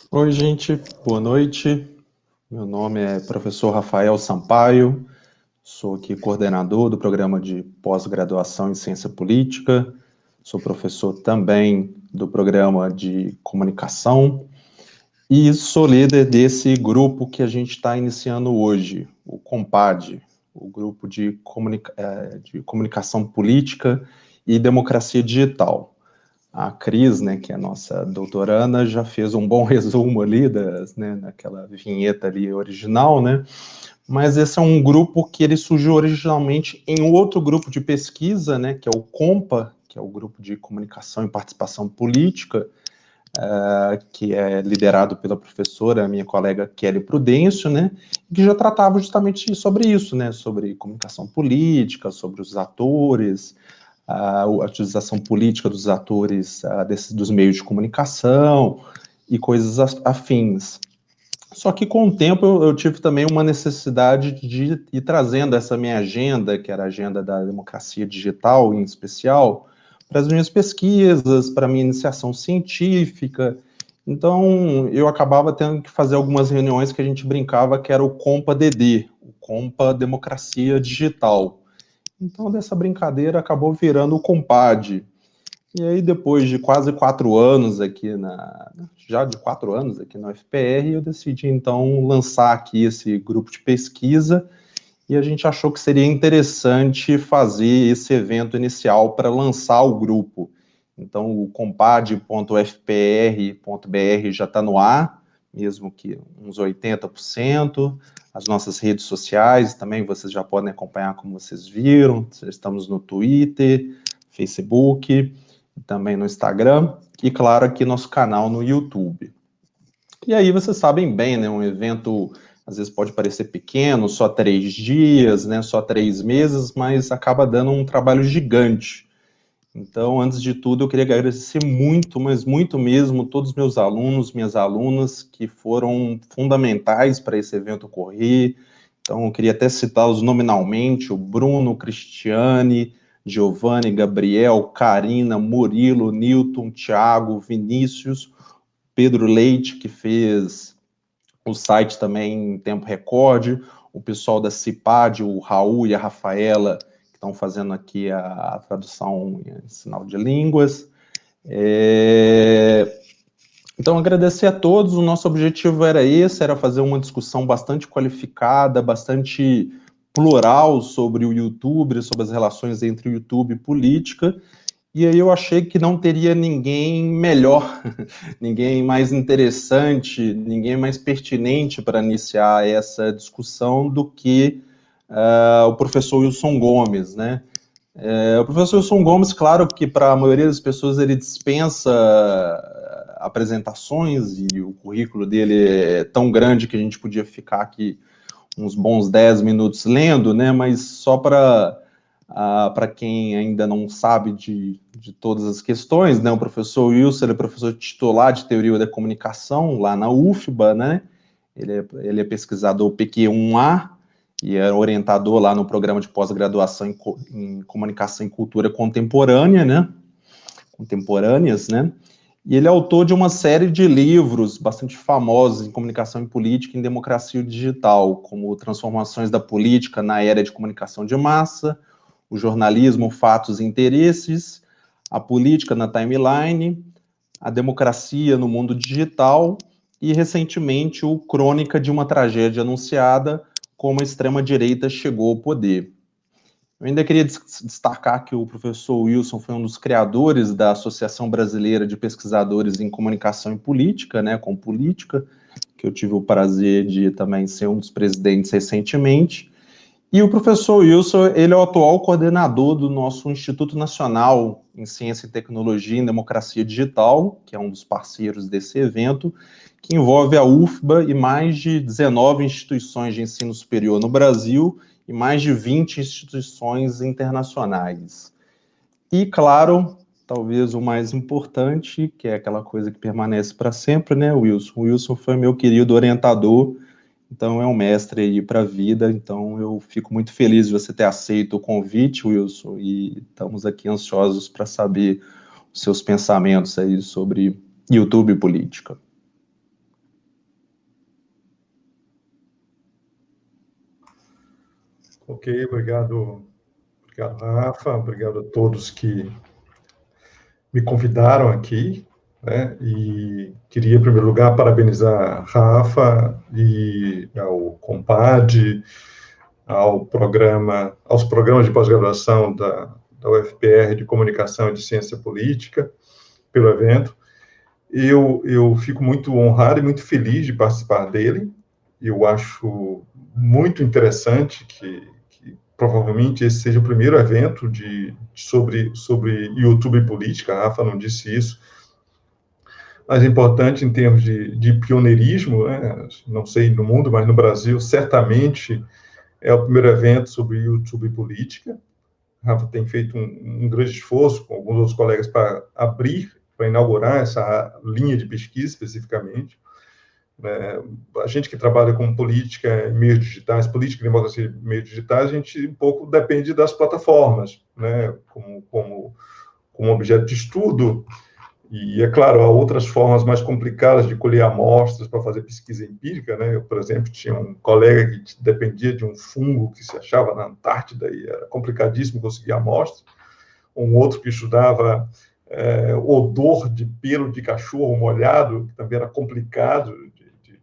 Oi, gente, boa noite. Meu nome é professor Rafael Sampaio, sou aqui coordenador do programa de pós-graduação em Ciência Política, sou professor também do programa de comunicação e sou líder desse grupo que a gente está iniciando hoje, o COMPAD, o grupo de comunicação política e democracia digital. A Cris, né, que é a nossa doutoranda, já fez um bom resumo ali naquela vinheta ali original, né? Mas esse é um grupo que ele surgiu originalmente em outro grupo de pesquisa, né, que é o COMPA, que é o grupo de comunicação e participação política, que é liderado pela professora, minha colega Kelly Prudêncio, né, que já tratava justamente sobre isso, né, sobre comunicação política, sobre os atores, a utilização política dos atores dos meios de comunicação e coisas afins. Só que com o tempo eu tive também uma necessidade de ir trazendo essa minha agenda, que era a agenda da democracia digital em especial, para as minhas pesquisas, para a minha iniciação científica. Então eu acabava tendo que fazer algumas reuniões que a gente brincava que era o Compa DD, o Compa Democracia Digital. Então, dessa brincadeira acabou virando o compadre. E aí, depois de quase 4 anos já de 4 anos aqui na UFPR, eu decidi então lançar aqui esse grupo de pesquisa e a gente achou que seria interessante fazer esse evento inicial para lançar o grupo. Então, o compad.fpr.br já está no ar, mesmo que uns 80%. As nossas redes sociais também vocês já podem acompanhar, como vocês viram. Estamos no Twitter, Facebook, também no Instagram e, claro, aqui nosso canal no YouTube. E aí vocês sabem bem, né? Um evento às vezes pode parecer pequeno, só 3 dias, né? Só 3 meses, mas acaba dando um trabalho gigante. Então, antes de tudo, eu queria agradecer muito, mas muito mesmo, todos os meus alunos, minhas alunas, que foram fundamentais para esse evento ocorrer. Então, eu queria até citá-los nominalmente: o Bruno, Cristiane, Giovanni, Gabriel, Karina, Murilo, Newton, Thiago, Vinícius, Pedro Leite, que fez o site também em tempo recorde, o pessoal da CIPAD, o Raul e a Rafaela, que estão fazendo aqui a tradução em sinal de línguas. Então, agradecer a todos. O nosso objetivo era esse, era fazer uma discussão bastante qualificada, bastante plural sobre o YouTube, sobre as relações entre o YouTube e política. E aí eu achei que não teria ninguém melhor, ninguém mais interessante, ninguém mais pertinente para iniciar essa discussão do que o professor Wilson Gomes, né? O professor Wilson Gomes, claro que para a maioria das pessoas ele dispensa apresentações e o currículo dele é tão grande que a gente podia ficar aqui uns bons 10 minutos lendo, né? Mas só para quem ainda não sabe de todas as questões, né? O professor Wilson ele é professor titular de Teoria da Comunicação lá na UFBA, né? Ele é pesquisador PQ1A e é orientador lá no programa de pós-graduação em Comunicação e Cultura Contemporânea, né? Contemporâneas, né? E ele é autor de uma série de livros bastante famosos em comunicação e política e em democracia digital, como Transformações da Política na Era de Comunicação de Massa, o jornalismo, fatos e interesses, a política na timeline, a democracia no mundo digital e, recentemente, o Crônica de uma Tragédia Anunciada, como a extrema-direita chegou ao poder. Eu ainda queria destacar que o professor Wilson foi um dos criadores da Associação Brasileira de Pesquisadores em Comunicação e Política, né, com política, que eu tive o prazer de também ser um dos presidentes recentemente. E o professor Wilson, ele é o atual coordenador do nosso Instituto Nacional em Ciência e Tecnologia em Democracia Digital, que é um dos parceiros desse evento, que envolve a UFBA e mais de 19 instituições de ensino superior no Brasil e mais de 20 instituições internacionais. E, claro, talvez o mais importante, que é aquela coisa que permanece para sempre, né, Wilson? O Wilson foi meu querido orientador, então é um mestre aí para a vida, então eu fico muito feliz de você ter aceito o convite, Wilson, e estamos aqui ansiosos para saber os seus pensamentos aí sobre YouTube e política. Ok, obrigado, Rafa, obrigado a todos que me convidaram aqui, né? E queria, em primeiro lugar, parabenizar a Rafa e ao Compad, aos programas de pós-graduação da UFPR de Comunicação e de Ciência Política, pelo evento. Eu fico muito honrado e muito feliz de participar dele. Eu acho muito interessante que provavelmente esse seja o primeiro evento sobre YouTube e política. A Rafa não disse isso, mas é importante em termos de pioneirismo, né? Não sei no mundo, mas no Brasil, certamente é o primeiro evento sobre YouTube e política. A Rafa tem feito um grande esforço com alguns outros colegas para inaugurar essa linha de pesquisa especificamente. A gente que trabalha com política em meios digitais, política e democracia em meios digitais, a gente um pouco depende das plataformas, né, como objeto de estudo. E, é claro, há outras formas mais complicadas de colher amostras para fazer pesquisa empírica, né? Eu, por exemplo, tinha um colega que dependia de um fungo que se achava na Antártida e era complicadíssimo conseguir amostras. Um outro que estudava odor de pelo de cachorro molhado, que também era complicado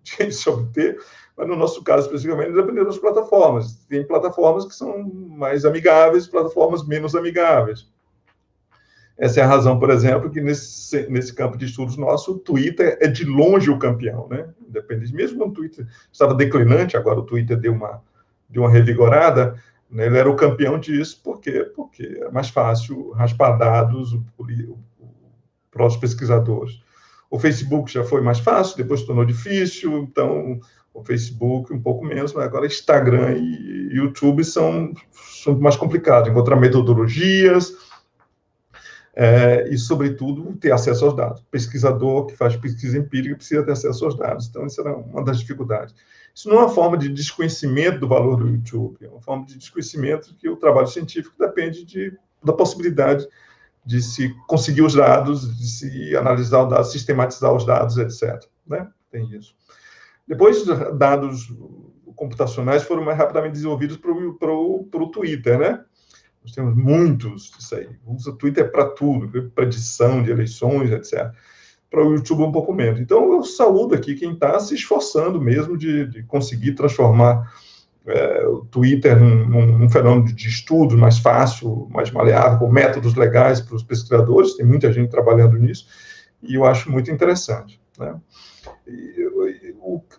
de se obter, mas no nosso caso, especificamente, dependendo das plataformas. Tem plataformas que são mais amigáveis, plataformas menos amigáveis. Essa é a razão, por exemplo, que nesse campo de estudos nosso, o Twitter é de longe o campeão, né? Independente, mesmo quando o Twitter estava declinante, agora o Twitter deu uma revigorada, né? Ele era o campeão disso, porque é mais fácil raspar dados para os pesquisadores. O Facebook já foi mais fácil, depois se tornou difícil, então o Facebook um pouco menos, mas agora Instagram e YouTube são mais complicados, encontrar metodologias, e, sobretudo, ter acesso aos dados. O pesquisador que faz pesquisa empírica precisa ter acesso aos dados. Então, isso era uma das dificuldades. Isso não é uma forma de desconhecimento do valor do YouTube, é uma forma de desconhecimento que o trabalho científico depende da possibilidade de se conseguir os dados, de se analisar os dados, sistematizar os dados, etc. Né? Tem isso. Depois, dados computacionais foram mais rapidamente desenvolvidos para o Twitter, né? Nós temos muitos disso aí. Usa o Twitter para tudo, predição de eleições, etc. Para o YouTube um pouco menos. Então, eu saúdo aqui quem está se esforçando mesmo de conseguir transformar o Twitter num fenômeno de estudo mais fácil, mais maleável, com métodos legais para os pesquisadores. Tem muita gente trabalhando nisso, e eu acho muito interessante, né?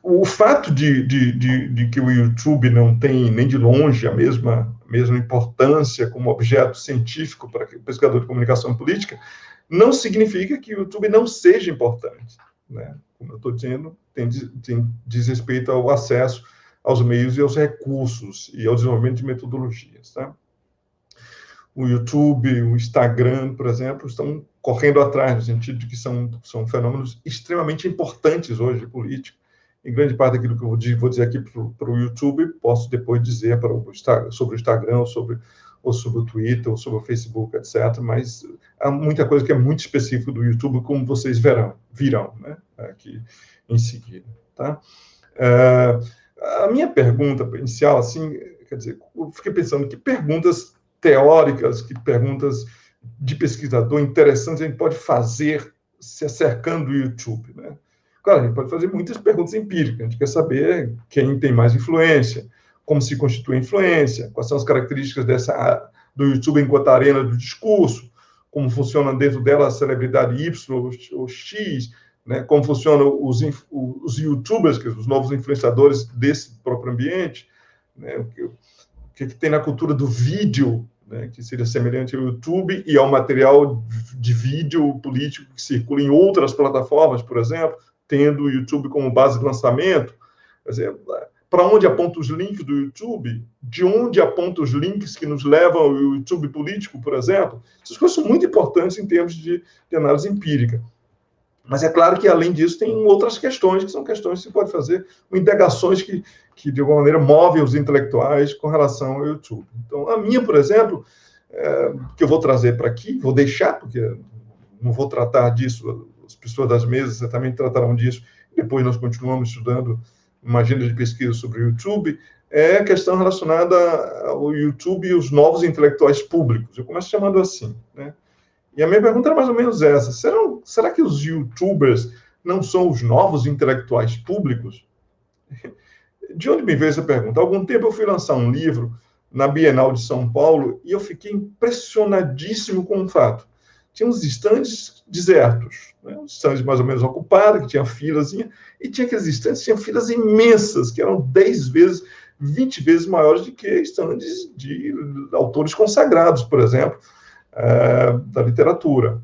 O fato de que o YouTube não tem nem de longe a mesma importância como objeto científico para o pesquisador de comunicação política não significa que o YouTube não seja importante, né? Como eu estou dizendo, diz respeito ao acesso aos meios e aos recursos e ao desenvolvimento de metodologias, tá? O YouTube, o Instagram, por exemplo, estão correndo atrás, no sentido de que são fenômenos extremamente importantes hoje de política. Em grande parte daquilo que eu vou dizer aqui para o YouTube, posso depois dizer sobre o Instagram, ou sobre o Twitter, ou sobre o Facebook, etc. Mas há muita coisa que é muito específica do YouTube, como vocês virão, né? Aqui em seguida, tá? A minha pergunta inicial, assim, quer dizer, eu fiquei pensando que perguntas teóricas, que perguntas de pesquisador interessantes a gente pode fazer se acercando do YouTube, né? Claro, a gente pode fazer muitas perguntas empíricas, a gente quer saber quem tem mais influência, como se constitui a influência, quais são as características do YouTube enquanto arena do discurso, como funciona dentro dela a celebridade Y ou X, né? Como funcionam os YouTubers, que são os novos influenciadores desse próprio ambiente, né? O que tem na cultura do vídeo, né, que seria semelhante ao YouTube, e ao material de vídeo político que circula em outras plataformas, por exemplo, tendo o YouTube como base de lançamento. Quer dizer, para onde apontam os links do YouTube? De onde apontam os links que nos levam ao YouTube político, por exemplo? Essas coisas são muito importantes em termos de análise empírica. Mas é claro que, além disso, tem outras questões, que são questões que se pode fazer, indagações que, de alguma maneira, movem os intelectuais com relação ao YouTube. Então, a minha, por exemplo, que eu vou trazer para aqui, vou deixar, porque não vou tratar disso, as pessoas das mesas certamente tratarão disso, depois nós continuamos estudando uma agenda de pesquisa sobre o YouTube, é a questão relacionada ao YouTube e os novos intelectuais públicos. Eu começo chamando assim, né? E a minha pergunta era mais ou menos essa. Será que os YouTubers não são os novos intelectuais públicos? De onde me veio essa pergunta? Há algum tempo eu fui lançar um livro na Bienal de São Paulo e eu fiquei impressionadíssimo com um fato. Tinha uns estandes desertos, né? Uns estandes mais ou menos ocupados, que tinha filazinha, e tinha aqueles estandes que tinham filas imensas, que eram 10 vezes, 20 vezes maiores do que estandes de autores consagrados, por exemplo, da literatura.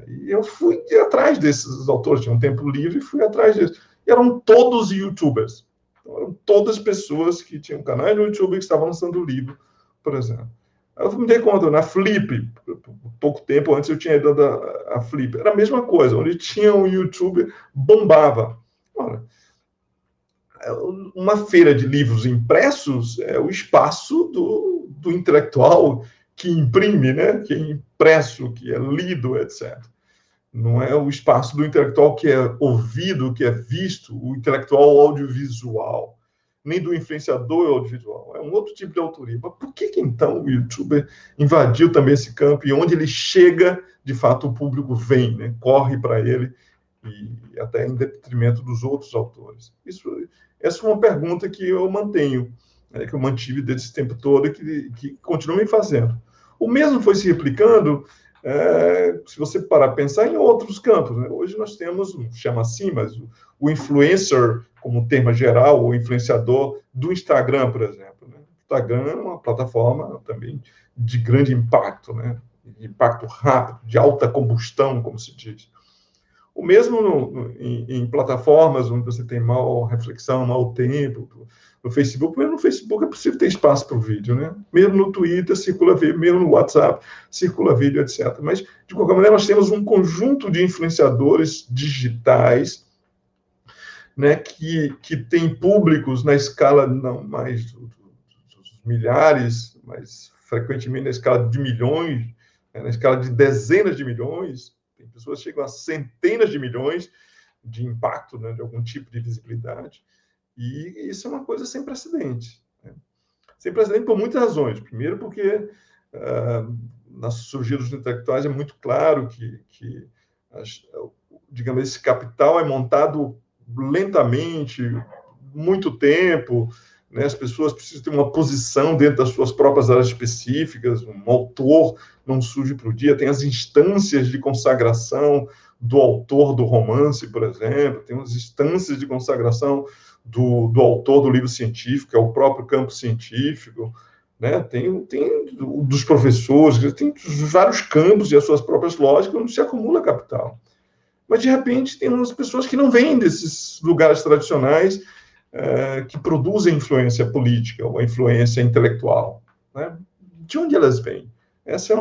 E eu fui atrás desses autores, tinha um tempo livre, e fui atrás deles. E eram todos YouTubers. Então, eram todas pessoas que tinham canais no YouTube e que estavam lançando livro, por exemplo. Aí eu me dei conta, na Flip, pouco tempo antes eu tinha ido a Flip, era a mesma coisa, onde tinha um YouTube, bombava. Ora, uma feira de livros impressos é o espaço do intelectual que imprime, né? Que é impresso, que é lido, etc. Não é o espaço do intelectual que é ouvido, que é visto, o intelectual audiovisual, nem do influenciador audiovisual. É um outro tipo de autoria. Mas por que então o YouTuber invadiu também esse campo e onde ele chega, de fato, o público vem, né? Corre para ele e até em detrimento dos outros autores? Essa é uma pergunta que eu mantenho, né, que eu mantive desse tempo todo e que continuo me fazendo. O mesmo foi se replicando, se você parar a pensar em outros campos, né? Hoje nós temos, chama assim, mas o influencer, como termo geral, o influenciador do Instagram, por exemplo. Né? O Instagram é uma plataforma também de grande impacto, né? De impacto rápido, de alta combustão, como se diz. O mesmo em plataformas onde você tem mal reflexão, mau tempo, no Facebook, mesmo no Facebook é possível ter espaço para o vídeo, né? Mesmo no Twitter circula vídeo, mesmo no WhatsApp circula vídeo, etc. Mas, de qualquer maneira, nós temos um conjunto de influenciadores digitais, né, que tem públicos na escala não mais dos milhares, mas frequentemente na escala de milhões, né, na escala de dezenas de milhões. Tem pessoas que chegam a centenas de milhões de impacto, né, de algum tipo de visibilidade. E isso é uma coisa sem precedente. Né? Sem precedente por muitas razões. Primeiro, porque na surgida dos intelectuais é muito claro que digamos, esse capital é montado lentamente, muito tempo, né? As pessoas precisam ter uma posição dentro das suas próprias áreas específicas, um autor não surge para o dia, tem as instâncias de consagração do autor do romance, por exemplo, tem as instâncias de consagração do autor do livro científico, que é o próprio campo científico, né? Tem dos professores, tem vários campos e as suas próprias lógicas onde se acumula capital. Mas, de repente, tem umas pessoas que não vêm desses lugares tradicionais que produzem influência política ou influência intelectual. Né? De onde elas vêm? Essa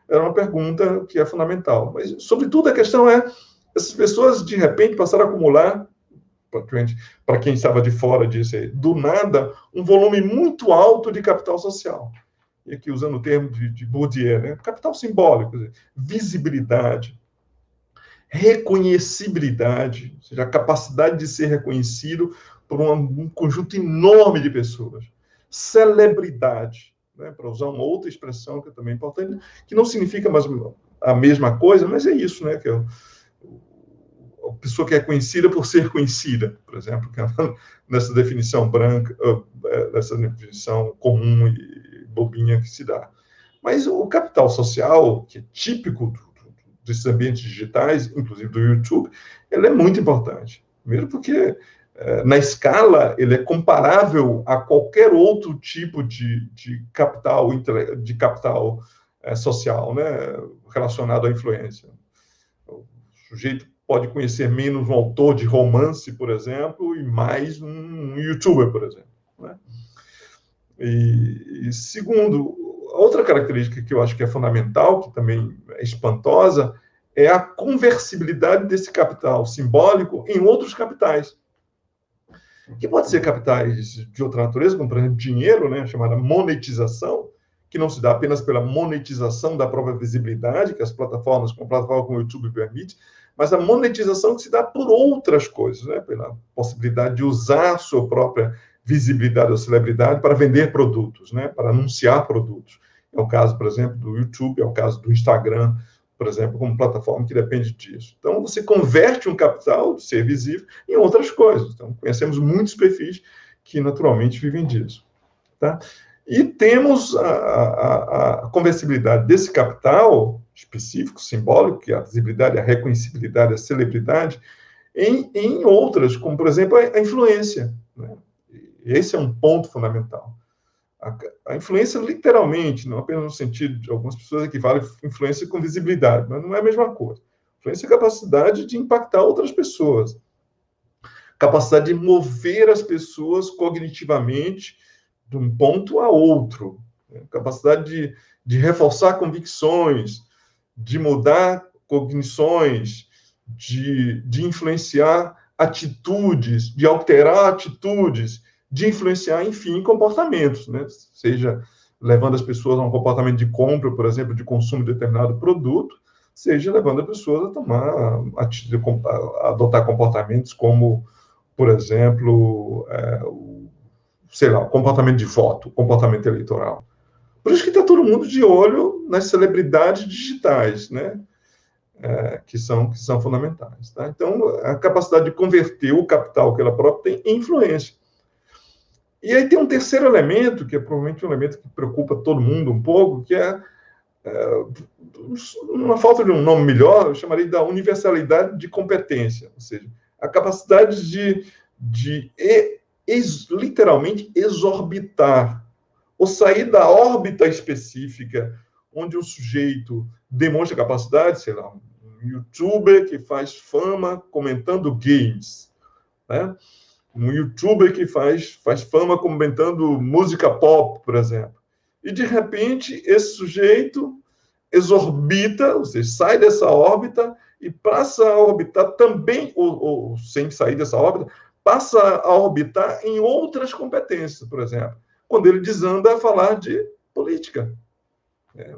é uma pergunta que é fundamental. Mas, sobretudo, a questão é essas pessoas, de repente, passaram a acumular, para quem estava de fora disso aí, do nada, um volume muito alto de capital social. E aqui, usando o termo de Bourdieu, né? Capital simbólico, visibilidade, reconhecibilidade, ou seja, a capacidade de ser reconhecido por um conjunto enorme de pessoas. Celebridade, né, para usar uma outra expressão que é também importante, que não significa mais a mesma coisa, mas é isso, né, que é a pessoa que é conhecida por ser conhecida, por exemplo, que é nessa definição branca, nessa definição comum e bobinha que se dá. Mas o capital social, que é típico desses ambientes digitais, inclusive do YouTube, ele é muito importante. Primeiro porque, na escala, ele é comparável a qualquer outro tipo de capital social, né, relacionado à influência. O sujeito pode conhecer menos um autor de romance, por exemplo, e mais um YouTuber, por exemplo. Né? E segundo, outra característica que eu acho que é fundamental, que também é espantosa, é a conversibilidade desse capital simbólico em outros capitais. Que pode ser capitais de outra natureza, como, por exemplo, dinheiro, né, chamada monetização, que não se dá apenas pela monetização da própria visibilidade, que as plataformas, como a plataforma como o YouTube permite, mas a monetização que se dá por outras coisas, né, pela possibilidade de usar a sua própria visibilidade ou celebridade para vender produtos, né, para anunciar produtos. É o caso, por exemplo, do YouTube, é o caso do Instagram, por exemplo, como plataforma que depende disso. Então, você converte um capital de ser visível em outras coisas. Então, conhecemos muitos perfis que naturalmente vivem disso. Tá? E temos a conversibilidade desse capital específico, simbólico, que é a visibilidade, a reconhecibilidade, a celebridade, em outras, como, por exemplo, a influência. Né? Esse é um ponto fundamental. A influência, literalmente, não apenas no sentido de algumas pessoas equivalem influência com visibilidade, mas não é a mesma coisa. Influência é a capacidade de impactar outras pessoas, capacidade de mover as pessoas cognitivamente de um ponto a outro, né? Capacidade de reforçar convicções, de mudar cognições, de influenciar atitudes, de alterar atitudes, de influenciar, enfim, comportamentos, né? Seja levando as pessoas a um comportamento de compra, por exemplo, de consumo de determinado produto, seja levando as pessoas a adotar comportamentos como, por exemplo, sei lá, o comportamento de voto, o comportamento eleitoral. Por isso que está todo mundo de olho nas celebridades digitais, né? Que são fundamentais. Tá? Então, a capacidade de converter o capital que ela própria tem em influência. E aí tem um terceiro elemento, que é provavelmente um elemento que preocupa todo mundo um pouco, que é uma falta de um nome melhor, eu chamaria da universalidade de competência, ou seja, a capacidade de literalmente exorbitar, ou sair da órbita específica, onde o sujeito demonstra capacidade, sei lá, um youtuber que faz fama comentando games, né? Um youtuber que faz fama comentando música pop, por exemplo. E, de repente, esse sujeito exorbita, ou seja, sai dessa órbita e passa a orbitar também, ou sem sair dessa órbita, passa a orbitar em outras competências, por exemplo, quando ele desanda a falar de política,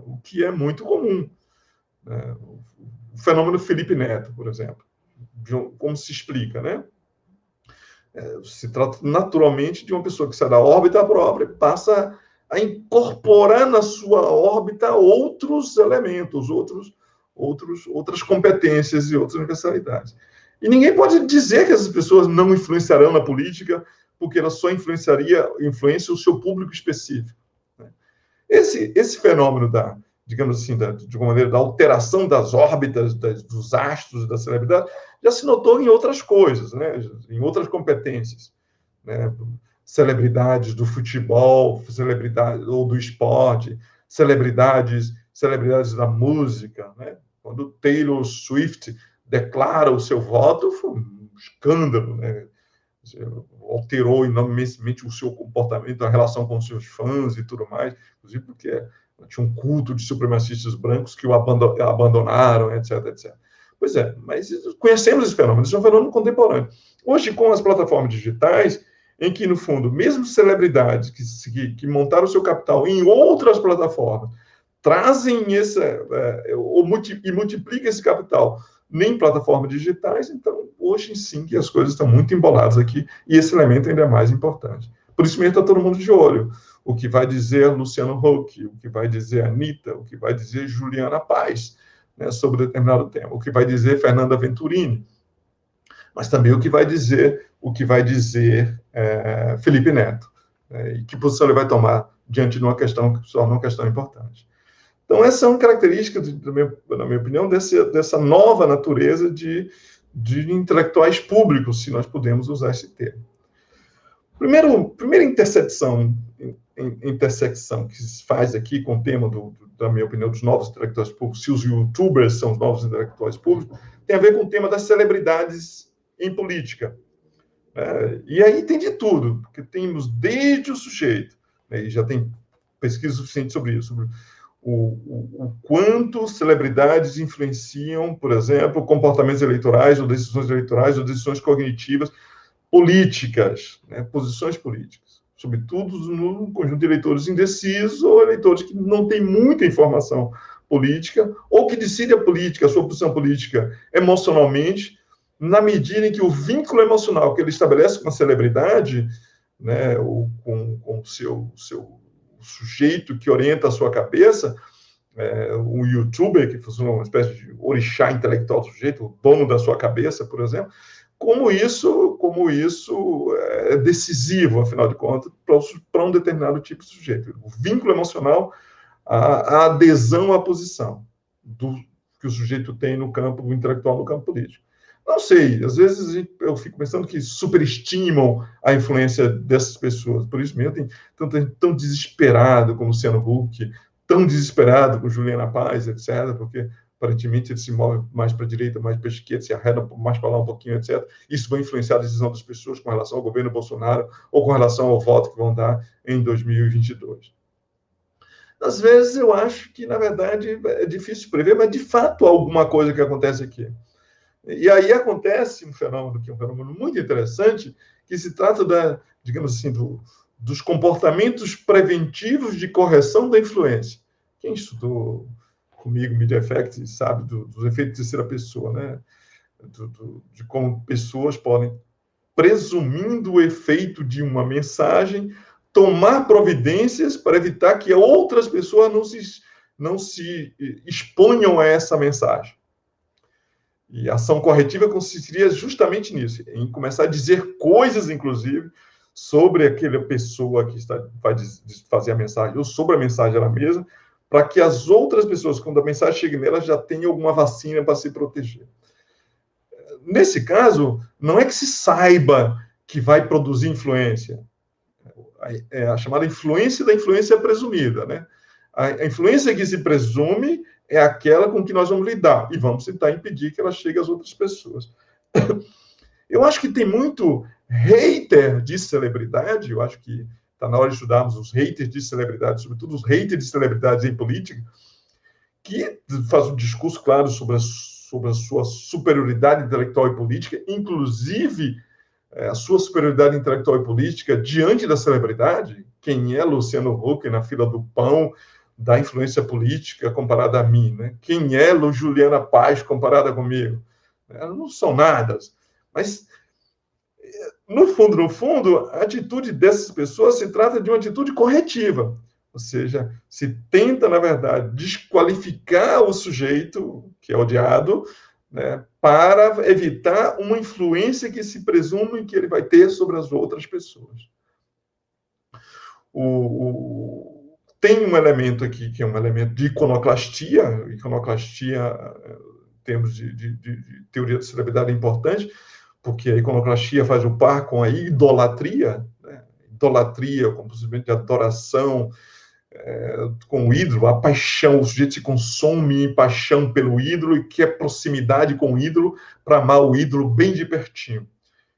o que é muito comum. O fenômeno Felipe Neto, por exemplo, como se explica, né? Se trata naturalmente de uma pessoa que sai da órbita própria e passa a incorporar na sua órbita outros elementos, outras competências e outras universalidades. E ninguém pode dizer que essas pessoas não influenciarão na política, porque ela só influencia o seu público específico. Esse fenômeno digamos assim, de alguma maneira, da alteração das órbitas, dos astros, da celebridade, já se notou em outras coisas, né? Em outras competências. Né? Celebridades do futebol, celebridades ou do esporte, celebridades da música. Né? Quando Taylor Swift declara o seu voto, foi um escândalo, né? Alterou enormemente o seu comportamento, a relação com os seus fãs e tudo mais, inclusive porque tinha um culto de supremacistas brancos que o abandonaram, etc, etc. Pois é, mas conhecemos esse fenômeno, isso é um fenômeno contemporâneo. Hoje, com as plataformas digitais, em que, no fundo, mesmo celebridades que montaram o seu capital em outras plataformas, trazem e multiplicam esse capital em plataformas digitais, então, hoje sim que as coisas estão muito emboladas aqui, e esse elemento ainda é mais importante. Por isso mesmo está todo mundo de olho. O que vai dizer Luciano Huck, o que vai dizer Anitta, o que vai dizer Juliana Paz, né, sobre determinado tema, o que vai dizer Fernanda Venturini, mas também o que vai dizer Felipe Neto, e que posição ele vai tomar diante de uma questão que se torna uma questão importante. Então, essas são características, na minha opinião, dessa nova natureza de intelectuais públicos, se nós podemos usar esse termo. Primeira intersecção que se faz aqui com o tema, da minha opinião, dos novos intelectuais públicos, se os youtubers são os novos intelectuais públicos, tem a ver com o tema das celebridades em política. E aí tem de tudo, porque temos desde o sujeito, né, e já tem pesquisa suficiente sobre isso, sobre o quanto celebridades influenciam, por exemplo, comportamentos eleitorais, ou decisões cognitivas, políticas, né, posições políticas, sobretudo no conjunto de eleitores indecisos ou eleitores que não têm muita informação política, ou que decidem a sua posição política emocionalmente, na medida em que o vínculo emocional que ele estabelece com a celebridade né, ou com o seu sujeito que orienta a sua cabeça, um youtuber que funciona uma espécie de orixá intelectual do sujeito, o dono da sua cabeça, por exemplo, como isso é decisivo, afinal de contas, para um determinado tipo de sujeito. O vínculo emocional, a adesão à posição que o sujeito tem no campo intelectual, no campo político. Não sei, às vezes eu fico pensando que superestimam a influência dessas pessoas. Por isso mesmo, tem tão desesperado com Luciano Huck, tão desesperado com Juliana Paz, etc., porque aparentemente ele se move mais para a direita, mais para a esquerda, se arreda mais para lá um pouquinho, etc. Isso vai influenciar a decisão das pessoas com relação ao governo Bolsonaro ou com relação ao voto que vão dar em 2022. Às vezes eu acho que, na verdade, é difícil prever, mas de fato há alguma coisa que acontece aqui. E aí acontece um fenômeno que é um fenômeno muito interessante, que se trata digamos assim, dos comportamentos preventivos de correção da influência. Quem estudou comigo Media Effect sabe dos efeitos de terceira pessoa, né? De como pessoas podem, presumindo o efeito de uma mensagem, tomar providências para evitar que outras pessoas não se exponham a essa mensagem. E a ação corretiva consistiria justamente nisso, em começar a dizer coisas, inclusive, sobre aquela pessoa que vai fazer a mensagem, ou sobre a mensagem ela mesma, para que as outras pessoas, quando a mensagem chegue nela, já tenham alguma vacina para se proteger. Nesse caso, não é que se saiba que vai produzir influência. É a chamada influência da influência presumida, né? A influência que se presume é aquela com que nós vamos lidar e vamos tentar impedir que ela chegue às outras pessoas. Eu acho que tem muito hater de celebridade, eu acho que está na hora de estudarmos os haters de celebridade, sobretudo os haters de celebridades em política, que faz um discurso claro sobre a sua superioridade intelectual e política, inclusive a sua superioridade intelectual e política diante da celebridade. Quem é Luciano Huck na fila do pão da influência política comparada a mim? Né? Quem é Juliana Paz comparada comigo? Elas não são nada. Mas, no fundo, a atitude dessas pessoas se trata de uma atitude corretiva. Ou seja, se tenta, na verdade, desqualificar o sujeito que é odiado, né, para evitar uma influência que se presume que ele vai ter sobre as outras pessoas. Tem um elemento aqui que é um elemento de iconoclastia. Iconoclastia, em termos de teoria da celebridade, é importante, porque a iconoclastia faz o par com a idolatria, né? Idolatria, como possivelmente de adoração, com o ídolo, a paixão, o sujeito se consome em paixão pelo ídolo e quer proximidade com o ídolo para amar o ídolo bem de pertinho.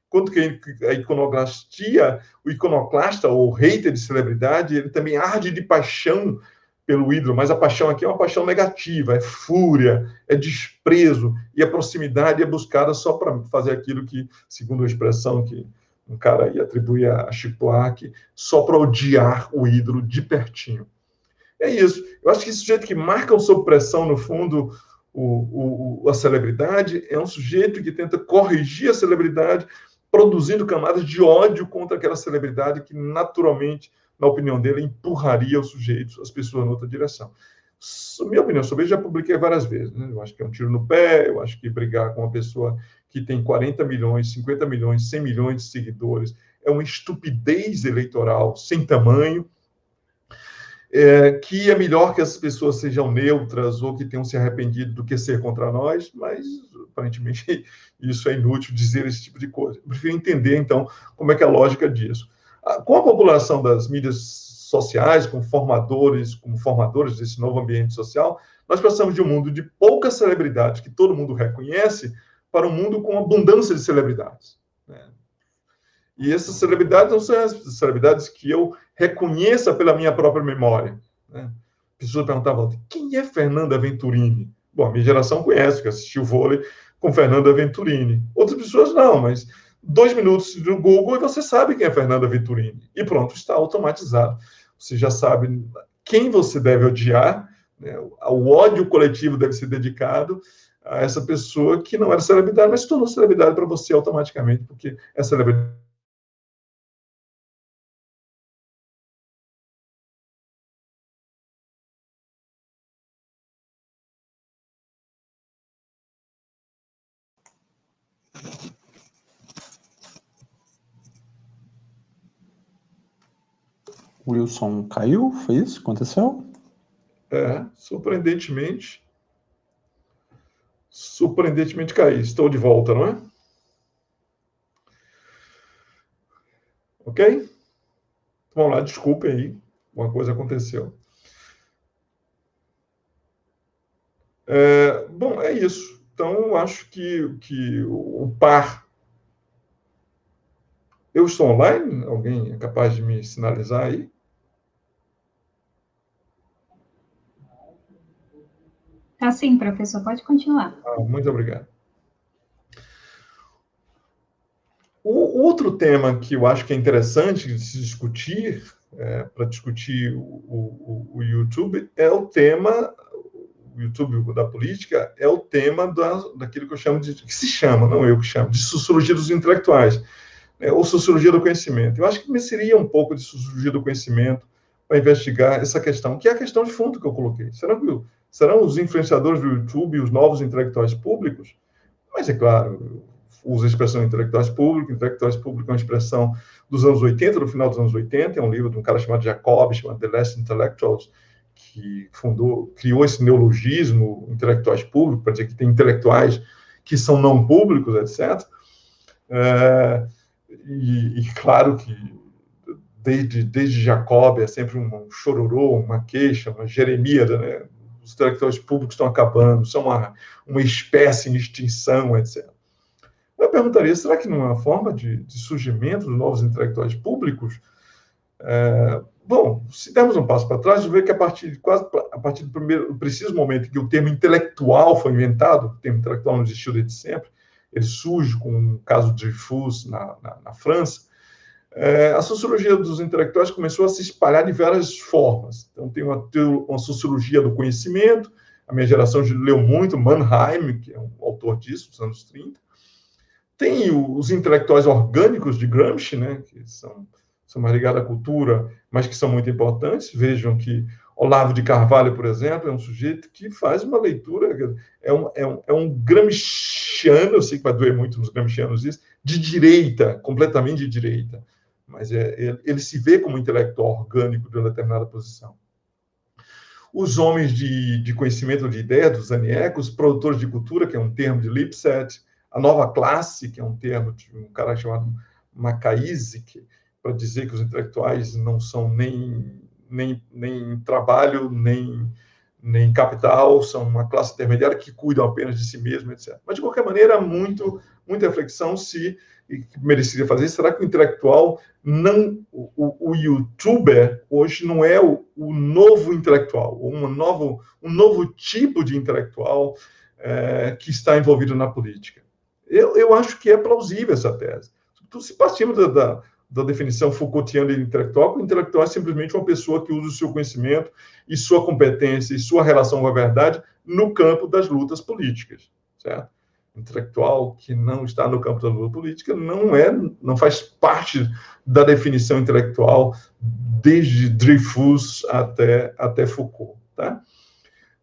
Quanto que a iconoclastia, o iconoclasta ou hater de celebridade, ele também arde de paixão pelo ídolo, mas a paixão aqui é uma paixão negativa, é fúria, é desprezo, e a proximidade é buscada só para fazer aquilo que, segundo a expressão que um cara aí atribui a Chico Buarque, só para odiar o ídolo de pertinho. É isso. Eu acho que esse sujeito que marca sob pressão, no fundo, a celebridade, é um sujeito que tenta corrigir a celebridade, produzindo camadas de ódio contra aquela celebridade que, naturalmente, na opinião dele, empurraria os sujeitos, as pessoas, em outra direção. Minha opinião sobre isso já publiquei várias vezes. Né? Eu acho que é um tiro no pé, eu acho que brigar com uma pessoa que tem 40 milhões, 50 milhões, 100 milhões de seguidores é uma estupidez eleitoral sem tamanho, que é melhor que as pessoas sejam neutras ou que tenham se arrependido do que ser contra nós, mas aparentemente isso é inútil dizer esse tipo de coisa. Eu prefiro entender, então, como é que é a lógica disso. Com a população das mídias sociais, como formadores desse novo ambiente social, nós passamos de um mundo de poucas celebridades que todo mundo reconhece para um mundo com abundância de celebridades. Né? E essas celebridades não são as celebridades que eu reconheça pela minha própria memória. Né? Pessoas perguntavam, quem é Fernanda Venturini? Bom, a minha geração conhece, que assistiu vôlei com Fernanda Venturini. Outras pessoas não, mas 2 minutos no Google e você sabe quem é Fernanda Venturini. E pronto, está automatizado. Você já sabe quem você deve odiar, né? O ódio coletivo deve ser dedicado a essa pessoa que não era celebridade, mas se tornou celebridade para você automaticamente, porque é celebridade Wilson caiu? Foi isso que aconteceu? Surpreendentemente caí. Estou de volta, não é? Ok? Vamos lá, desculpem aí. Uma coisa aconteceu. Bom, é isso. Então, eu acho que o par... Eu estou online? Alguém é capaz de me sinalizar aí? Tá sim, professor, pode continuar. Muito obrigado. O outro tema que eu acho que é interessante de se discutir, para discutir o YouTube, é o tema, o YouTube da política, é o tema daquilo que eu chamo que se chama, não eu que chamo, de sociologia dos intelectuais, né, ou sociologia do conhecimento. Eu acho que mereceria um pouco de sociologia do conhecimento para investigar essa questão, que é a questão de fundo que eu coloquei. Serão os influenciadores do YouTube os novos intelectuais públicos? Mas, é claro, usa a expressão intelectuais públicos. Intelectuais públicos é uma expressão dos anos 80, do final dos anos 80, é um livro de um cara chamado Jacob, chamado The Last Intellectuals, que criou esse neologismo, intelectuais públicos, para dizer que tem intelectuais que são não públicos, etc. E claro que desde Jacob é sempre um chororô, uma queixa, uma jeremíada, né? Os intelectuais públicos estão acabando, são uma espécie em extinção, etc. Eu perguntaria, será que não é uma forma de surgimento dos novos intelectuais públicos? Bom, se dermos um passo para trás, ver que a partir do preciso momento em que o termo intelectual foi inventado, o termo intelectual não existiu desde sempre, ele surge com o caso de Dreyfus na França, a sociologia dos intelectuais começou a se espalhar de várias formas. Então, tem uma sociologia do conhecimento, a minha geração leu muito Mannheim, que é um autor disso, dos anos 30. Tem os intelectuais orgânicos de Gramsci, né, que são mais ligados à cultura, mas que são muito importantes. Vejam que Olavo de Carvalho, por exemplo, é um sujeito que faz uma leitura, é um gramsciano, eu sei que vai doer muito nos gramscianos isso, de direita, completamente de direita, mas ele se vê como intelectual orgânico de uma determinada posição. Os homens de conhecimento de ideia, dos Zaniecos, os produtores de cultura, que é um termo de Lipset, a nova classe, que é um termo de um cara chamado Macaizik, para dizer que os intelectuais não são nem trabalho, nem capital, são uma classe intermediária que cuidam apenas de si mesmo, etc. Mas, de qualquer maneira, muita reflexão que mereceria fazer, será que o intelectual, o youtuber, hoje não é o novo intelectual, um novo tipo de intelectual que está envolvido na política? Eu acho que é plausível essa tese. Então, se partimos da definição Foucaultiana de intelectual, que o intelectual é simplesmente uma pessoa que usa o seu conhecimento e sua competência e sua relação com a verdade no campo das lutas políticas, certo? Intelectual que não está no campo da luta política não faz parte da definição intelectual desde Dreyfus até Foucault, tá?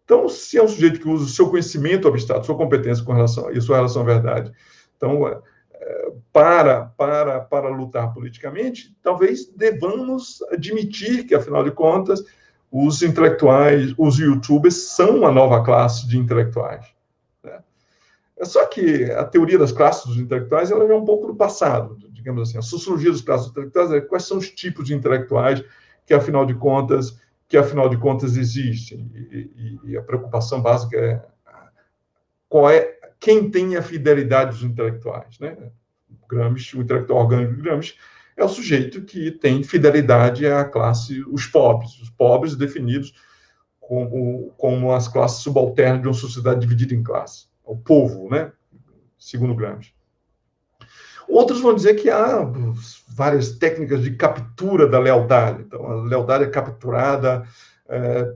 Então, se é um sujeito que usa o seu conhecimento abstrato, sua competência e sua relação à verdade, então, para lutar politicamente, talvez devamos admitir que, afinal de contas, os intelectuais, os youtubers são uma nova classe de intelectuais. Né? Só que a teoria das classes dos intelectuais ela é um pouco do passado, digamos assim. A sociologia das classes intelectuais é quais são os tipos de intelectuais que, afinal de contas, existem. E a preocupação básica é quem tem a fidelidade dos intelectuais, né? Gramsci, o intelectual orgânico de Gramsci, é o sujeito que tem fidelidade à classe, os pobres definidos como as classes subalternas de uma sociedade dividida em classes, o povo, né? Segundo Gramsci. Outros vão dizer que há várias técnicas de captura da lealdade. Então, a lealdade é capturada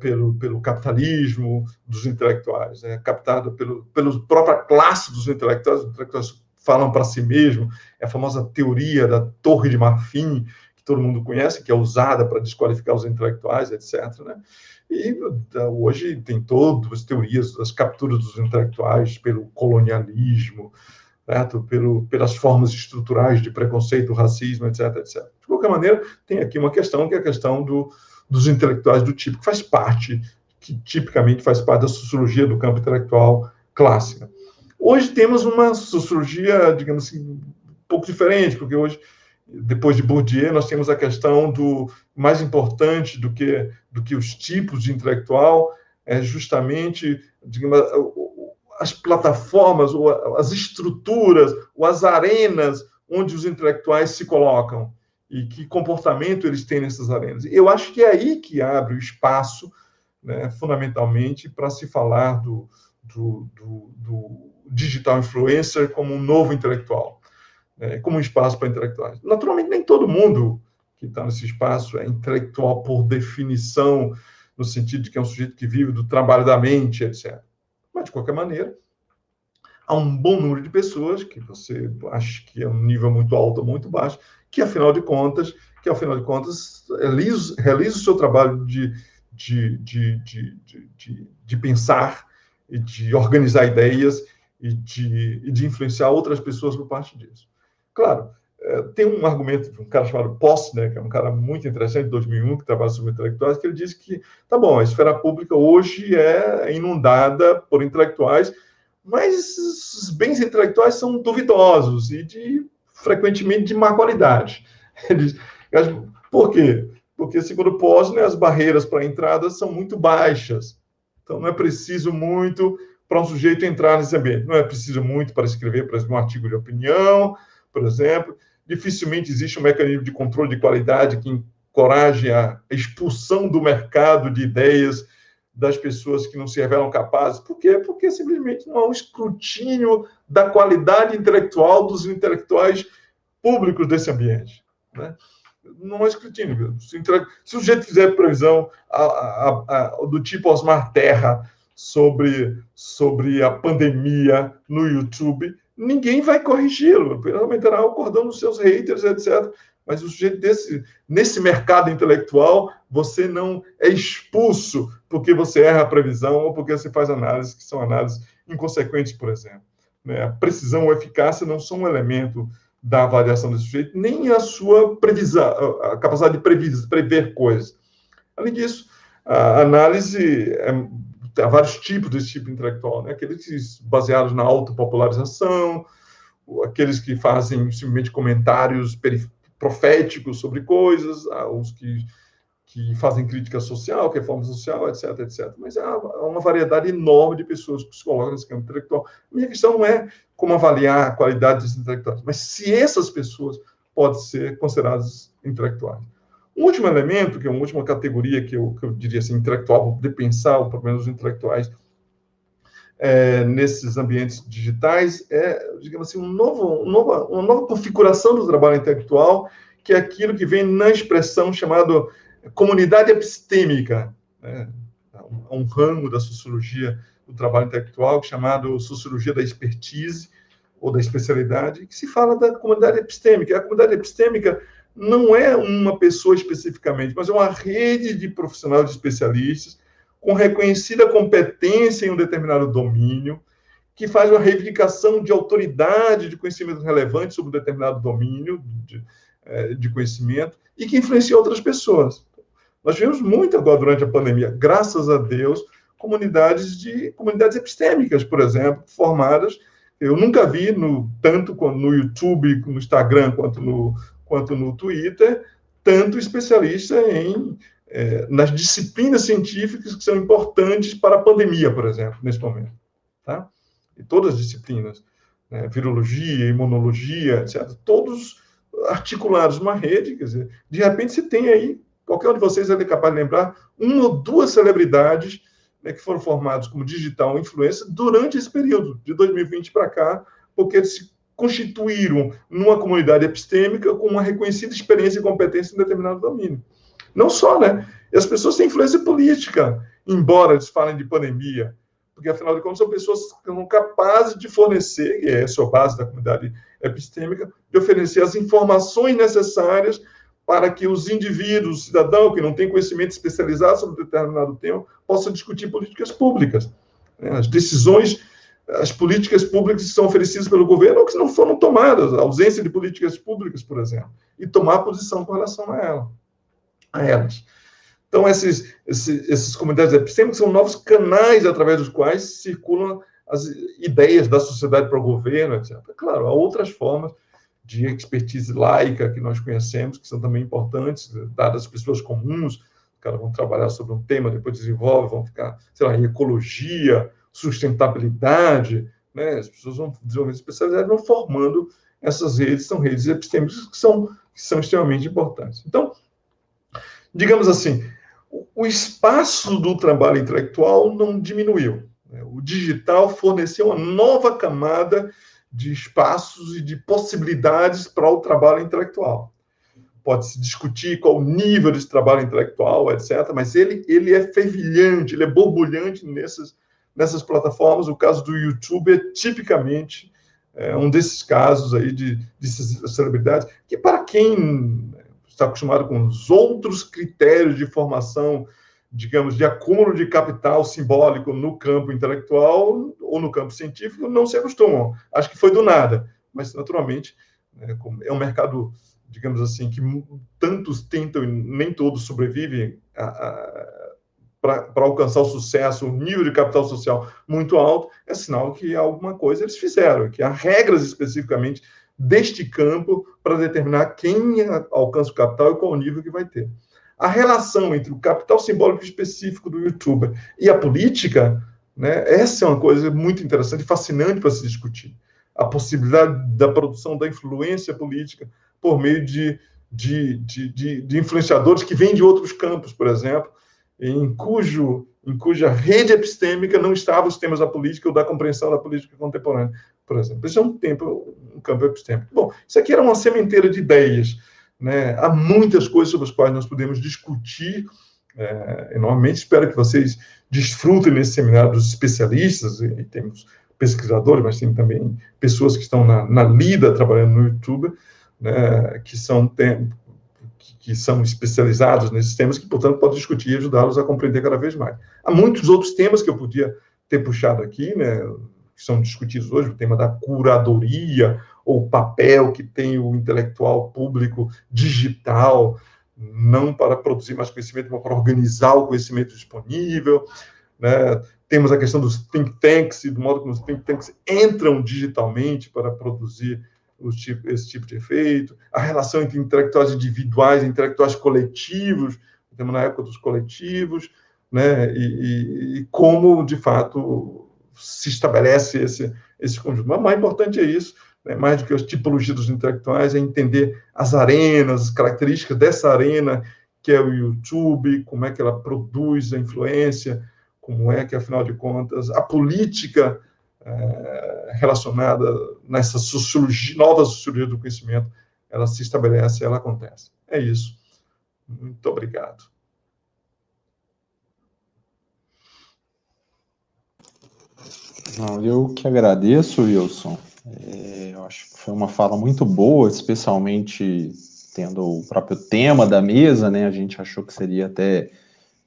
pelo capitalismo dos intelectuais, captada pela própria classe dos intelectuais. Os intelectuais falam para si mesmo, é a famosa teoria da Torre de Marfim, que todo mundo conhece, que é usada para desqualificar os intelectuais, etc. Né? E hoje tem todas as teorias das capturas dos intelectuais pelo colonialismo, certo? Pelas formas estruturais de preconceito, racismo, etc., etc. De qualquer maneira, tem aqui uma questão, que é a questão dos intelectuais do tipo que tipicamente faz parte da sociologia do campo intelectual clássica. Hoje temos uma sociologia, digamos assim, um pouco diferente, porque hoje, depois de Bourdieu, nós temos a questão do mais importante do que os tipos de intelectual, é justamente, digamos, as plataformas, ou as estruturas, ou as arenas onde os intelectuais se colocam e que comportamento eles têm nessas arenas. Eu acho que é aí que abre o espaço, né, fundamentalmente, para se falar do digital influencer como um novo intelectual, né, como um espaço para intelectuais. Naturalmente, nem todo mundo que está nesse espaço é intelectual por definição, no sentido de que é um sujeito que vive do trabalho da mente, etc. Mas, de qualquer maneira, há um bom número de pessoas que você acha que é um nível muito alto ou muito baixo, que, afinal de contas, realiza o seu trabalho de pensar e de organizar ideias e de influenciar outras pessoas por parte disso. Claro, tem um argumento de um cara chamado Posner, que é um cara muito interessante, de 2001, que trabalha sobre intelectuais, que ele diz que, tá bom, a esfera pública hoje é inundada por intelectuais, mas os bens intelectuais são duvidosos e, frequentemente, de má qualidade. Por quê? Porque, segundo Posner, as barreiras para a entrada são muito baixas. Então, não é preciso muito para um sujeito entrar nesse ambiente. Não é preciso muito para escrever, por exemplo, um artigo de opinião, por exemplo. Dificilmente existe um mecanismo de controle de qualidade que encoraje a expulsão do mercado de ideias das pessoas que não se revelam capazes. Por quê? Porque simplesmente não há um escrutínio da qualidade intelectual dos intelectuais públicos desse ambiente, né? Não há escrutínio. Se o sujeito fizer previsão do tipo Osmar Terra sobre a pandemia no YouTube, ninguém vai corrigi-lo. Aumentará o cordão dos seus haters, etc. Mas o sujeito nesse mercado intelectual, você não é expulso porque você erra a previsão ou porque você faz análises que são análises inconsequentes, por exemplo. A precisão ou eficácia não são um elemento da avaliação desse sujeito, nem a sua previsão, a capacidade de prever coisas. Além disso, a análise há vários tipos desse tipo intelectual, né? Aqueles baseados na autopopularização, aqueles que fazem simplesmente comentários proféticos sobre coisas, os que fazem crítica social, reforma social, etc, etc. Mas há uma variedade enorme de pessoas que se colocam nesse campo intelectual. A minha questão não é como avaliar a qualidade desses intelectuais, mas se essas pessoas podem ser consideradas intelectuais. Um último elemento, que é uma última categoria que eu diria assim, intelectual, para poder pensar, ou pelo menos os intelectuais, nesses ambientes digitais, digamos assim, uma nova configuração do trabalho intelectual, que é aquilo que vem na expressão chamada comunidade epistêmica, né? Um ramo da sociologia do trabalho intelectual chamado sociologia da expertise ou da especialidade, que se fala da comunidade epistêmica. A comunidade epistêmica não é uma pessoa especificamente, mas é uma rede de profissionais, de especialistas, com reconhecida competência em um determinado domínio, que faz uma reivindicação de autoridade, de conhecimento relevante sobre um determinado domínio de conhecimento e que influencia outras pessoas. Nós vimos muito agora durante a pandemia, graças a Deus, comunidades epistêmicas, por exemplo, formadas. Eu nunca vi tanto no YouTube, no Instagram, quanto no Twitter, tanto especialista nas disciplinas científicas que são importantes para a pandemia, por exemplo, nesse momento. Tá? E todas as disciplinas, né, virologia, imunologia, etc., todos articulados numa rede, quer dizer, de repente você tem aí, qualquer um de vocês é capaz de lembrar, uma ou duas celebridades, né, que foram formados como digital influencer durante esse período, de 2020 para cá, porque eles se constituíram numa comunidade epistêmica com uma reconhecida experiência e competência em determinado domínio. Não só, né? E as pessoas têm influência política, embora eles falem de pandemia, porque, afinal de contas, são pessoas que são capazes de fornecer, e essa é a base da comunidade epistêmica, de oferecer as informações necessárias para que os indivíduos, cidadãos que não têm conhecimento especializado sobre determinado tema, possam discutir políticas públicas. As decisões as políticas públicas que são oferecidas pelo governo ou que não foram tomadas, a ausência de políticas públicas, por exemplo, e tomar posição com relação a elas. Então, essas comunidades epistêmicas são novos canais através dos quais circulam as ideias da sociedade para o governo, etc. Claro, há outras formas de expertise laica que nós conhecemos, que são também importantes, dadas as pessoas comuns, os caras vão trabalhar sobre um tema, depois desenvolvem, vão ficar, sei lá, em ecologia, sustentabilidade, né? As pessoas vão desenvolvendo especialidade, vão formando essas redes, são redes epistêmicas que são extremamente importantes. Então, digamos assim, o espaço do trabalho intelectual não diminuiu. O digital forneceu uma nova camada de espaços e de possibilidades para o trabalho intelectual. Pode-se discutir qual o nível desse trabalho intelectual, etc., mas ele é fervilhante, ele é borbulhante nessas plataformas. O caso do YouTube é tipicamente um desses casos aí de celebridades, que para quem está acostumado com os outros critérios de formação, digamos, de acúmulo de capital simbólico no campo intelectual ou no campo científico, não se acostumam. Acho que foi do nada, mas, naturalmente, é um mercado, digamos assim, que tantos tentam e nem todos sobrevivem para alcançar o sucesso, um nível de capital social muito alto, é sinal que alguma coisa eles fizeram, que há regras especificamente deste campo para determinar quem alcança o capital e qual o nível que vai ter. A relação entre o capital simbólico específico do youtuber e a política, né, essa é uma coisa muito interessante e fascinante para se discutir. A possibilidade da produção da influência política por meio de influenciadores que vêm de outros campos, por exemplo, em cuja rede epistêmica não estavam os temas da política ou da compreensão da política contemporânea, por exemplo. Isso é um campo epistêmico. Bom, isso aqui era uma sementeira de ideias, né? Há muitas coisas sobre as quais nós podemos discutir enormemente. Espero que vocês desfrutem nesse seminário dos especialistas, e temos pesquisadores, mas tem também pessoas que estão na lida trabalhando no YouTube, né, que são especializados nesses temas, que, portanto, podem discutir e ajudá-los a compreender cada vez mais. Há muitos outros temas que eu podia ter puxado aqui, né, que são discutidos hoje, o tema da curadoria, ou o papel que tem o intelectual público digital, não para produzir mais conhecimento, mas para organizar o conhecimento disponível, né? Temos a questão dos think tanks, e do modo como os think tanks entram digitalmente para produzir esse tipo de efeito, a relação entre intelectuais individuais e intelectuais coletivos, temos na época dos coletivos, né, e como, de fato, se estabelece esse conjunto. Mas o mais importante é isso, né, mais do que as tipologias dos intelectuais, é entender as arenas, as características dessa arena, que é o YouTube, como é que ela produz a influência, como é que, afinal de contas, a política relacionada nessa nova sociologia do conhecimento, ela se estabelece, ela acontece. É isso. Muito obrigado. Eu que agradeço, Wilson. Eu acho que foi uma fala muito boa, especialmente tendo o próprio tema da mesa, né? A gente achou que seria até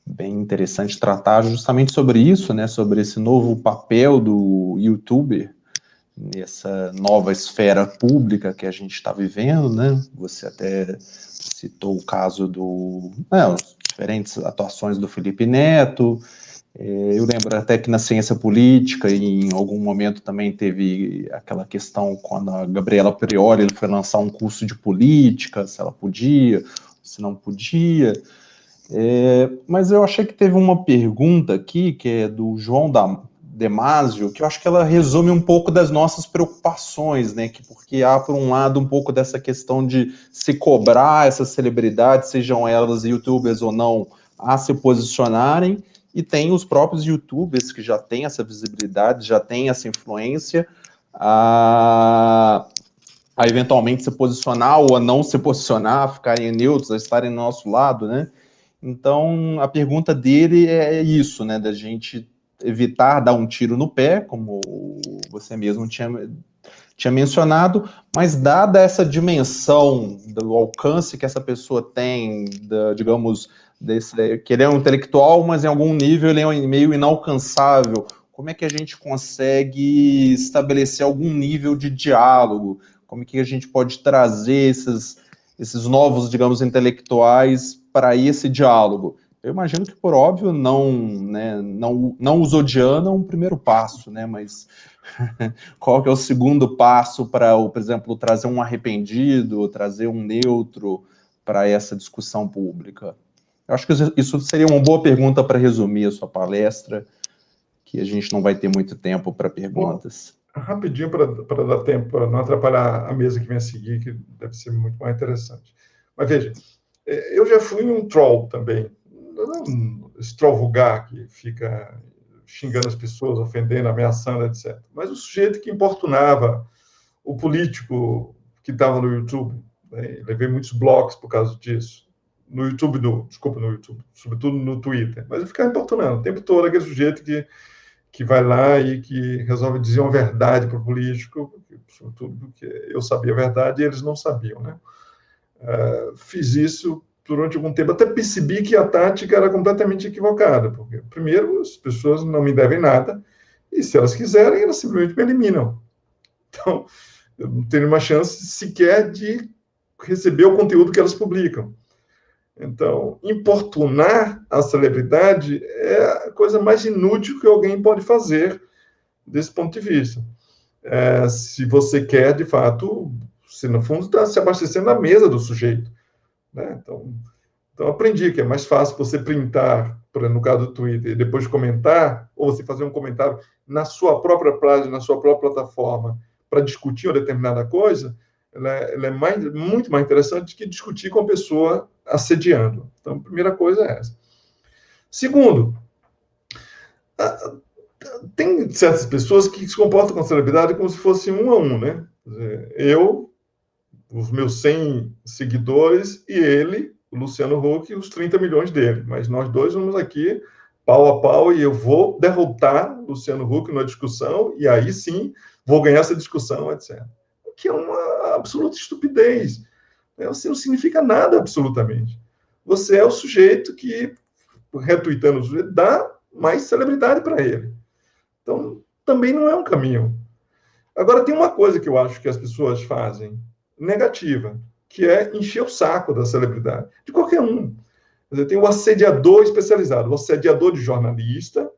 bem interessante tratar justamente sobre isso, né? Sobre esse novo papel do YouTuber nessa nova esfera pública que a gente está vivendo, né? Você até citou o caso as diferentes atuações do Felipe Neto. Eu lembro até que na ciência política, em algum momento também teve aquela questão quando a Gabriela Prioli foi lançar um curso de política, se ela podia, se não podia. Mas eu achei que teve uma pergunta aqui, que é do João Demásio, que eu acho que ela resume um pouco das nossas preocupações, né? Porque há, por um lado, um pouco dessa questão de se cobrar essas celebridades, sejam elas youtubers ou não, a se posicionarem, e tem os próprios youtubers que já têm essa visibilidade, já têm essa influência, a eventualmente se posicionar ou a não se posicionar, a ficarem neutros, a estarem do nosso lado, né? Então, a pergunta dele é isso, né? Da gente evitar dar um tiro no pé, como você mesmo tinha mencionado, mas dada essa dimensão do alcance que essa pessoa tem, digamos, que ele é um intelectual, mas em algum nível ele é meio inalcançável, como é que a gente consegue estabelecer algum nível de diálogo? Como é que a gente pode trazer esses novos, digamos, intelectuais para esse diálogo? Eu imagino que, por óbvio, não os odiando é um primeiro passo, né? Mas qual que é o segundo passo para, por exemplo, trazer um arrependido, trazer um neutro para essa discussão pública? Eu acho que isso seria uma boa pergunta para resumir a sua palestra, que a gente não vai ter muito tempo para perguntas. Bom, rapidinho, para dar tempo, para não atrapalhar a mesa que vem a seguir, que deve ser muito mais interessante. Mas veja, eu já fui um troll também, esse troll vulgar que fica xingando as pessoas, ofendendo, ameaçando, etc. Mas o sujeito que importunava o político que estava no YouTube, né? Levei muitos blocos por causa disso. No YouTube, sobretudo no Twitter. Mas eu ficava importunando o tempo todo aquele sujeito que vai lá e que resolve dizer uma verdade para o político, sobretudo porque eu sabia a verdade e eles não sabiam, né? Fiz isso durante algum tempo, até percebi que a tática era completamente equivocada, porque, primeiro, as pessoas não me devem nada, e se elas quiserem, elas simplesmente me eliminam. Então, eu não tenho uma chance sequer de receber o conteúdo que elas publicam. Então, importunar a celebridade é a coisa mais inútil que alguém pode fazer desse ponto de vista. Se você quer, de fato, você, no fundo, está se abastecendo na mesa do sujeito, né? Então, aprendi que é mais fácil você printar, no caso do Twitter, e depois comentar, ou você fazer um comentário na sua própria página, na sua própria plataforma, para discutir uma determinada coisa, ela é muito mais interessante que discutir com a pessoa assediando. Então, a primeira coisa é essa. Segundo, tem certas pessoas que se comportam com a celebridade como se fosse um a um, né? Eu, os meus 100 seguidores, e ele, o Luciano Huck, e os 30 milhões dele. Mas nós dois vamos aqui, pau a pau, e eu vou derrotar o Luciano Huck numa discussão, e aí sim vou ganhar essa discussão, etc. O que é uma absoluta estupidez. Você não significa nada, absolutamente. Você é o sujeito que, retweetando o sujeito, dá mais celebridade para ele. Então, também não é um caminho. Agora, tem uma coisa que eu acho que as pessoas fazem negativa, que é encher o saco da celebridade, de qualquer um. Quer dizer, tem o assediador especializado, o assediador de jornalista,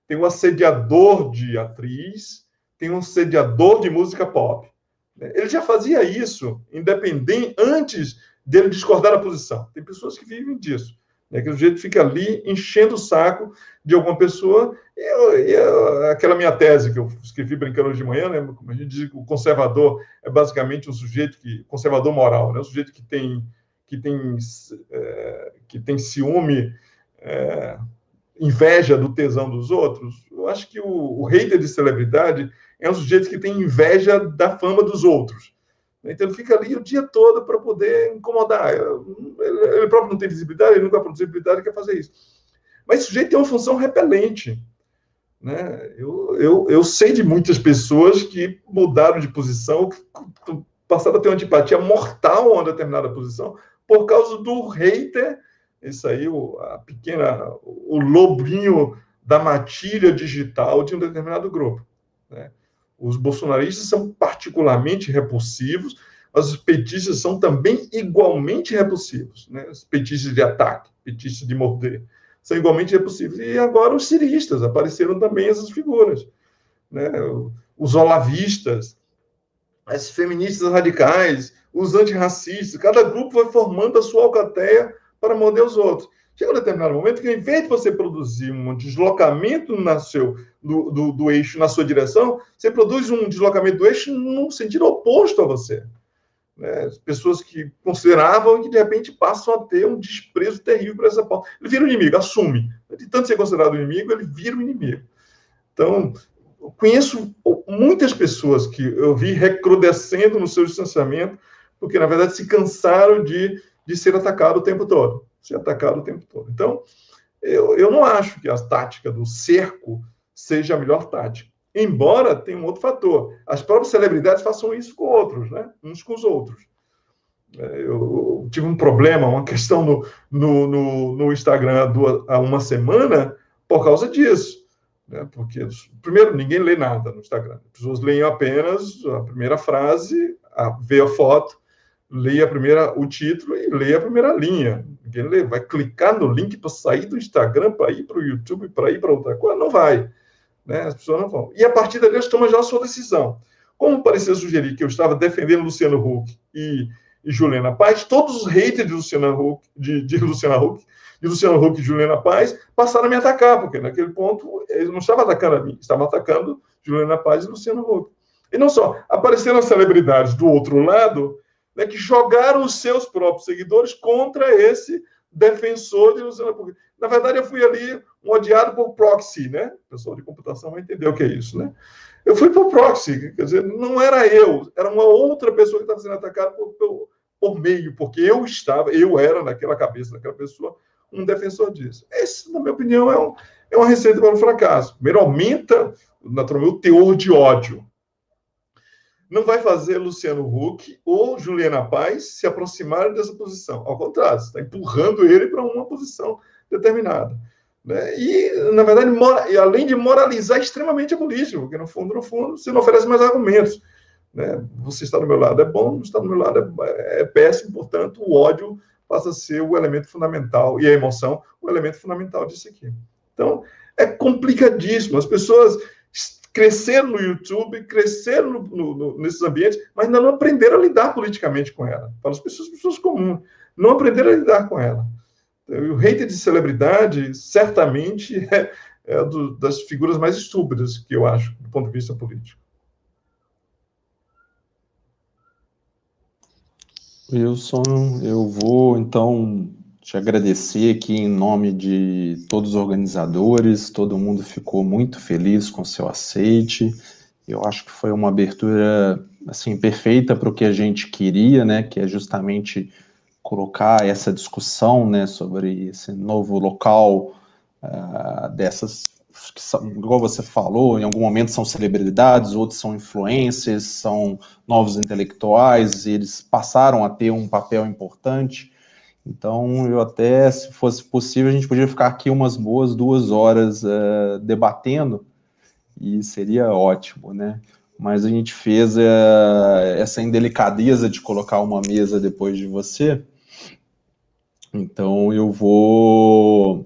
tem o assediador de atriz, tem o assediador de música pop. Ele já fazia isso, independente, antes dele discordar da posição. Tem pessoas que vivem disso. Aquele jeito fica ali enchendo o saco de alguma pessoa. Aquela minha tese que eu escrevi brincando hoje de manhã, né? Como a gente diz que o conservador é basicamente um sujeito conservador moral, né? Um sujeito que tem ciúme, inveja do tesão dos outros. Eu acho que o hater de celebridade é um sujeito que tem inveja da fama dos outros. Então, ele fica ali o dia todo para poder incomodar. Ele próprio não tem visibilidade, ele nunca produz visibilidade, quer fazer isso. Mas esse sujeito tem uma função repelente, né? Eu sei de muitas pessoas que mudaram de posição, que passaram a ter uma antipatia mortal a uma determinada posição, por causa do hater, isso aí, o lobinho da matilha digital de um determinado grupo, né? Os bolsonaristas são particularmente repulsivos, mas os petistas são também igualmente repulsivos, né? Os petistas de ataque, petistas de morder, são igualmente repulsivos. E agora os ciristas, apareceram também essas figuras, né? Os olavistas, as feministas radicais, os antirracistas, cada grupo vai formando a sua alcateia para morder os outros. Chega um determinado momento que, em vez de você produzir um deslocamento do eixo na sua direção, você produz um deslocamento do eixo no sentido oposto a você. Né? As pessoas que consideravam que, de repente, passam a ter um desprezo terrível por essa pauta. Ele vira o inimigo, assume. De tanto ser considerado inimigo, ele vira o inimigo. Então, eu conheço muitas pessoas que eu vi recrudescendo no seu distanciamento, porque, na verdade, se cansaram de ser atacado o tempo todo. Então, eu não acho que a tática do cerco seja a melhor tática. Embora tenha um outro fator. As próprias celebridades façam isso com outros, né? Uns com os outros. Eu tive um problema, uma questão no Instagram há uma semana por causa disso. né? Porque, primeiro, ninguém lê nada no Instagram. As pessoas leem apenas a primeira frase, vê a foto, lê o título e lê a primeira linha. Ninguém lê, vai clicar no link para sair do Instagram, para ir para o YouTube, para ir para outra coisa, não vai. Né? As pessoas não vão. E a partir dali, elas tomam já a sua decisão. Como parecia sugerir que eu estava defendendo Luciano Huck e Juliana Paz, todos os haters de Luciano Huck, de Luciano Huck e Juliana Paz passaram a me atacar, porque naquele ponto eles não estavam atacando a mim, estavam atacando Juliana Paz e Luciano Huck. E não só, apareceram celebridades do outro lado, né, que jogaram os seus próprios seguidores contra esse defensor de Luciano Huck. Na verdade, eu fui ali um odiado por proxy, né? O pessoal de computação vai entender o que é isso, né? Eu fui por proxy, quer dizer, não era eu, era uma outra pessoa que estava sendo atacada por meio, porque eu era naquela cabeça daquela pessoa um defensor disso. Esse, na minha opinião, é uma receita para o fracasso. Primeiro, aumenta naturalmente o teor de ódio. Não vai fazer Luciano Huck ou Juliana Paz se aproximarem dessa posição. Ao contrário, você está empurrando ele para uma posição determinada. Né? E, na verdade, além de moralizar extremamente a política, porque, no fundo, você não oferece mais argumentos. Né? Você está do meu lado é bom, está do meu lado é péssimo, portanto, o ódio passa a ser o elemento fundamental, e a emoção, o elemento fundamental disso aqui. Então, é complicadíssimo. As pessoas cresceram no YouTube, cresceram nesses ambientes, mas ainda não aprenderam a lidar politicamente com ela. Para as pessoas comuns, não aprenderam a lidar com ela. O hater de celebridade, certamente, das figuras mais estúpidas que eu acho, do ponto de vista político. Wilson, eu vou, então, te agradecer aqui em nome de todos os organizadores, todo mundo ficou muito feliz com o seu aceite. Eu acho que foi uma abertura, assim, perfeita para o que a gente queria, né, que é justamente colocar essa discussão, né, sobre esse novo local dessas, que são, igual você falou, em algum momento são celebridades, outros são influencers, são novos intelectuais, e eles passaram a ter um papel importante. Então, eu até, se fosse possível, a gente podia ficar aqui umas boas 2 horas debatendo, e seria ótimo, né? Mas a gente fez essa indelicadeza de colocar uma mesa depois de você. Então, eu vou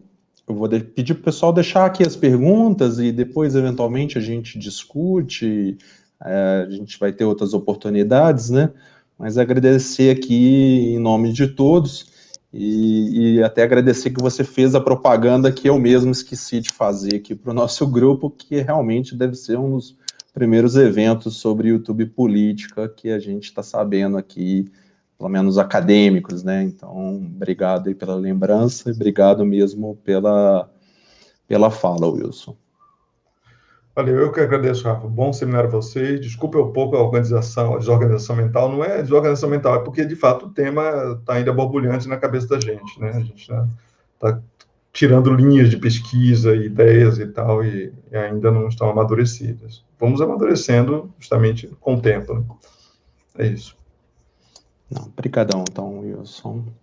pedir para o pessoal deixar aqui as perguntas e depois, eventualmente, a gente discute, a gente vai ter outras oportunidades, né? Mas agradecer aqui em nome de todos e até agradecer que você fez a propaganda que eu mesmo esqueci de fazer aqui para o nosso grupo, que realmente deve ser um dos primeiros eventos sobre YouTube política que a gente está sabendo aqui, pelo menos acadêmicos, né? Então, obrigado aí pela lembrança e obrigado mesmo pela fala, Wilson. Valeu, eu que agradeço, Rafa. Bom seminário a vocês. Desculpe um pouco a desorganização mental. Não é desorganização mental, é porque, de fato, o tema está ainda borbulhante na cabeça da gente, né? A gente está tirando linhas de pesquisa, ideias e tal, e ainda não estão amadurecidas. Vamos amadurecendo justamente com o tempo, né? É isso. Não, brigadão, então, Wilson.